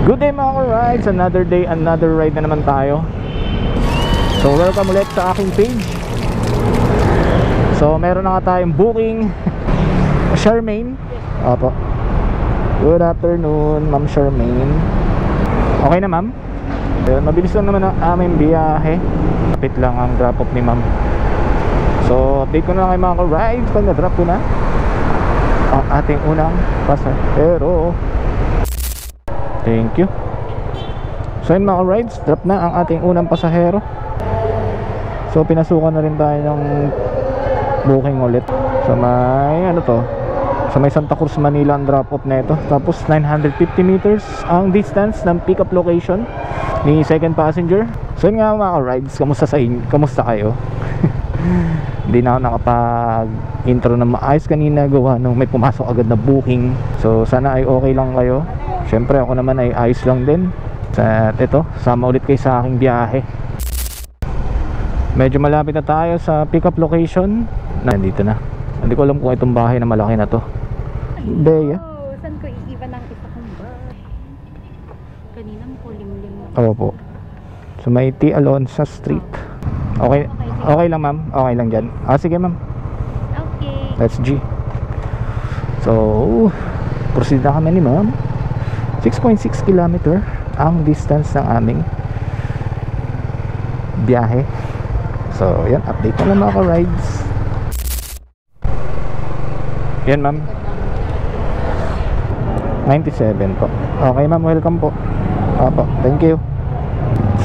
Good day mga rides, another day, another ride na naman tayo. So welcome ulit sa aking page. So meron na nga tayong booking. Charmaine. Opo. Good afternoon Ma'am Charmaine. Okay na ma'am? Mabilis lang naman ang aming biyahe. Kapit lang ang drop off ni ma'am. So update ko na lang kay mga rides pag na-drop ko na ang ating unang pasahero. Thank you. So yun mga rides, drop na ang ating unang pasahero. So pinasukan na rin tayo ng booking ulit. So may ano to, so may Santa Cruz, Manila ang drop off na ito. Tapos 950 meters ang distance ng pick up location ni second passenger. So yun nga mga rides, kamusta sa inyo? Kamusta kayo? Hindi na ako nakapag intro na maayos kanina, gawa nung may pumasok agad na booking. So sana ay okay lang kayo. Syempre ako naman ay ayos lang din. At ito, sama ulit kayo sa aking biyahe. Medyo malapit na tayo sa pick up location. Nandito na. Hindi ko alam kung itong bahay na malaki na to. Bea. Saan ko iiwan ang isa kong bahay? Kanina mo limlim. Oo po. So may T. Alonsa Street. Okay lang ma'am. Okay lang dyan. Sige ma'am. Okay. That's G. So proceed na kami ni ma'am. 6.6 km ang distance ng aming biyahe. So yan, update na lang mga rides. Yan ma'am, 97 po. Okay ma'am, welcome po. Opo, thank you.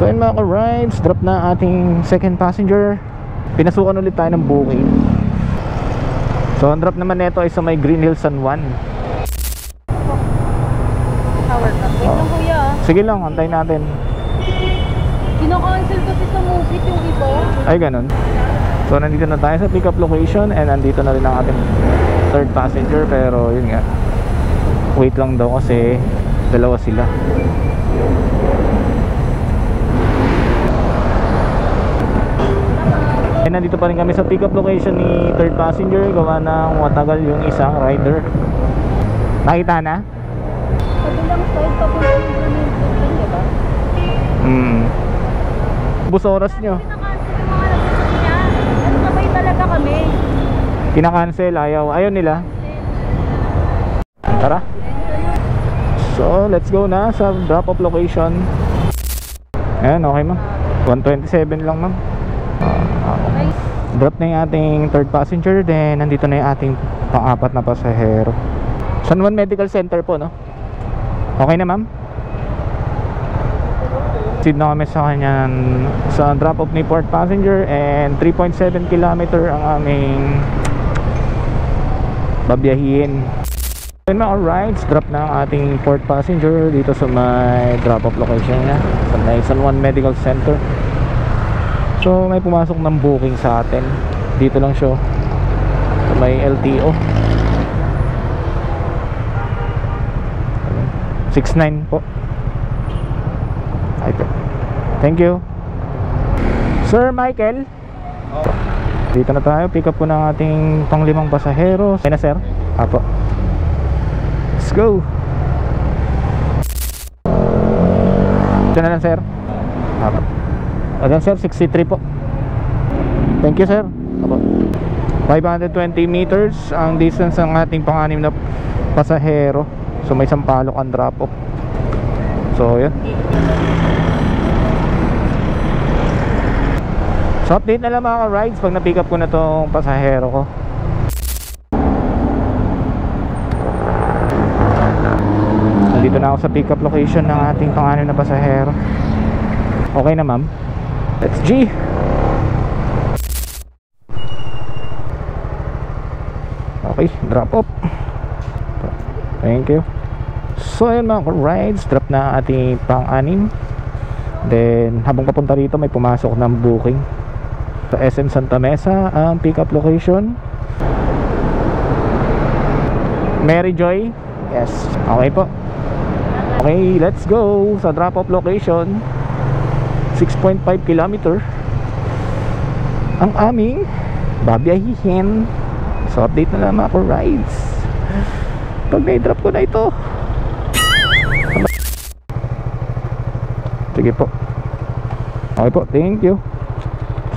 So yan mga rides, drop na ating second passenger. Pinasukan ulit tayo ng booking. So ang drop naman nito ay sa may Green Hills San Juan. Wait lang kuya. Sige lang, antayin natin. Kino-cancel kasi sa movie yung iba. Ay ganun. So nandito na tayo sa pick up location. And nandito na rin ang ating third passenger. Pero yun nga, wait lang daw kasi dalawa sila. And nandito pa rin kami sa pick up location ni third passenger. Gawa ng matagal yung isang rider. Nakita na? Kabilang side, papunta yung Green Hills, diba? Bus oras nyo. Kinakancel yung mga nagsasabi niya. Ano sabay talaga kami? Kinakancel, ayaw nila. Tara. So let's go na sa drop off location. Ayan, okay ma'am. 127 lang ma'am. Okay. Drop na yung ating third passenger. Then nandito na yung ating pang-apat na pasahero. San Juan Medical Center po, no? Okay na ma'am. Proceed na kami sa kanya sa drop off ni fourth passenger. And 3.7 km ang aming babiyahin. And mga rides, drop na ang ating fourth passenger dito sa may drop off location niya sa may San Juan Medical Center. So may pumasok ng booking sa atin. Dito lang siya sa may LTO 69 po. Thank you Sir Michael. Dito na tayo, pick up po ng ating panglimang pasahero. Ay na sir. Apo. Let's go. Ito na lang sir. Apo. Ayan sir, 63 po. Thank you sir. Apo. 520 meters ang distance ng ating pang-anim na pasahero. So may Sampaloc ang drop off. So yan. So update na lang mga rides pag na-pick up ko na tong pasahero ko. Nandito na ako sa pick up location ng ating pang-anim na pasahero. Okay na ma'am. Let's G. Okay, drop off. Thank you. So ayun mga rides, drop na ating pang-anim. Then habang papunta rito may pumasok ng booking sa SM Santa Mesa ang pick up location. Mary Joy. Yes, okay po. Okay, let's go sa drop off location. 6.5 km ang aming babiyahihin. So update na lang mga rides pag na-drop ko na ito. Sige po. Okay po, thank you.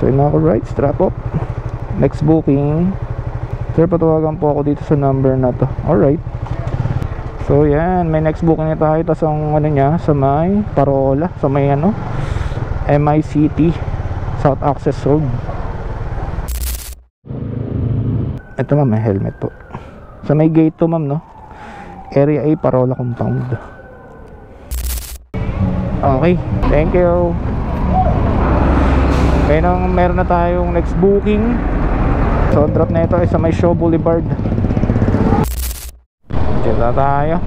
So yun mga rides, drop off. Next booking. Sir, patawagan po ako dito sa number na to. Alright. So yan, may next booking na tayo. Tapos ang ano niya, sa may Parola, sa may ano, MICT South Access Road. Ito ma'am, may helmet po. Sa may gate to ma'am, no? Area A, Parola Compound. Okay, thank you. Kaya nang meron na tayong next booking. So drop na ito ay sa may Shaw Boulevard. Dito na tayo.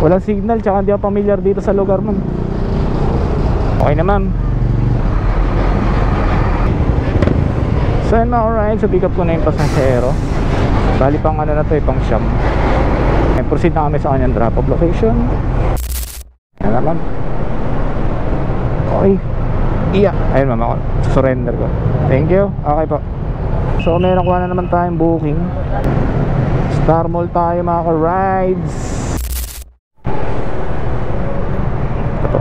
Walang signal, tsaka hindi ako familiar dito sa lugar ma'am. Okay na ma'am. So yun mga alright, so pick up ko na yung pasahero. Bali pang ano na to, pang Siam. Proceed na kami sa kanyang drop off location. Yan na ma'am. Okay. Iya, ayun ma'am, ako surrender ko. Thank you. Okay po. So meron ko na naman tayong booking. Star Mall tayo mga ka-rides. Ito.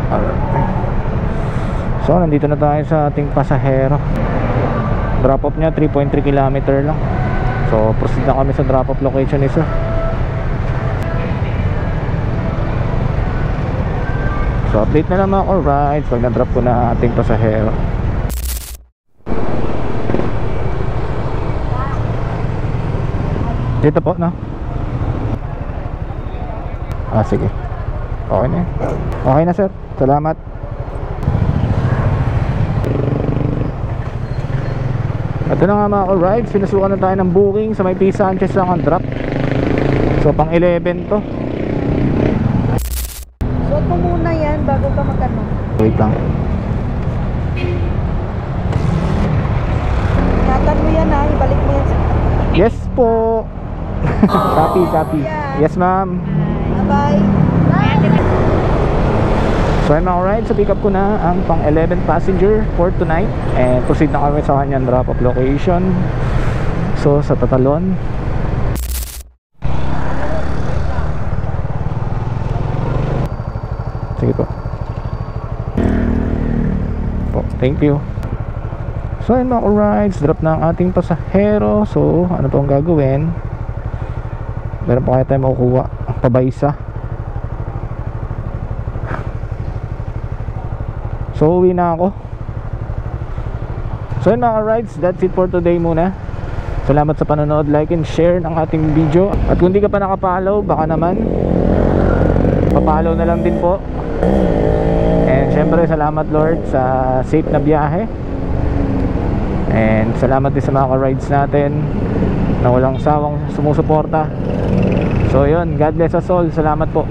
Alright. So nandito na tayo sa ating pasahero. Drop off niya 3.3 km lang. So proceed na kami sa drop off location isa. So update na lang mga ka-rides pag na-drop ko na ating pasahero. Dito po, no? Ah, sige. Okay na. Okay na, sir. Salamat. Ito na nga mga ka-rides. Pinasukan na tayo ng booking sa may P. Sanchez lang ang drop. So, pang 11 to. Suot mo muna yan bago ka magano. Wait lang. Ingatan mo yan ha, ibalik mo yan sa... Yes po. Copy, copy. Yes, ma'am. Bye-bye. So I'm alright, so pick up ko na ang pang 11 passenger for tonight. And proceed na kami sa kanyang drop off location. So sa Tatalon. Sige po. Thank you. So yun mga rides, drop na ang ating pasahero. So ano po ang gagawin? Meron pa kaya tayo makukuha pabaysa. So uwi na ako. So yun mga rides, that's it for today muna. Salamat sa panonood, like and share ng ating video. At kung di ka pa nakapollow, baka naman papollow na lang din po. And syempre salamat Lord sa safe na biyahe. And salamat din sa mga ka-rides natin na walang sawang sumusuporta. So yun, God bless us all. Salamat po.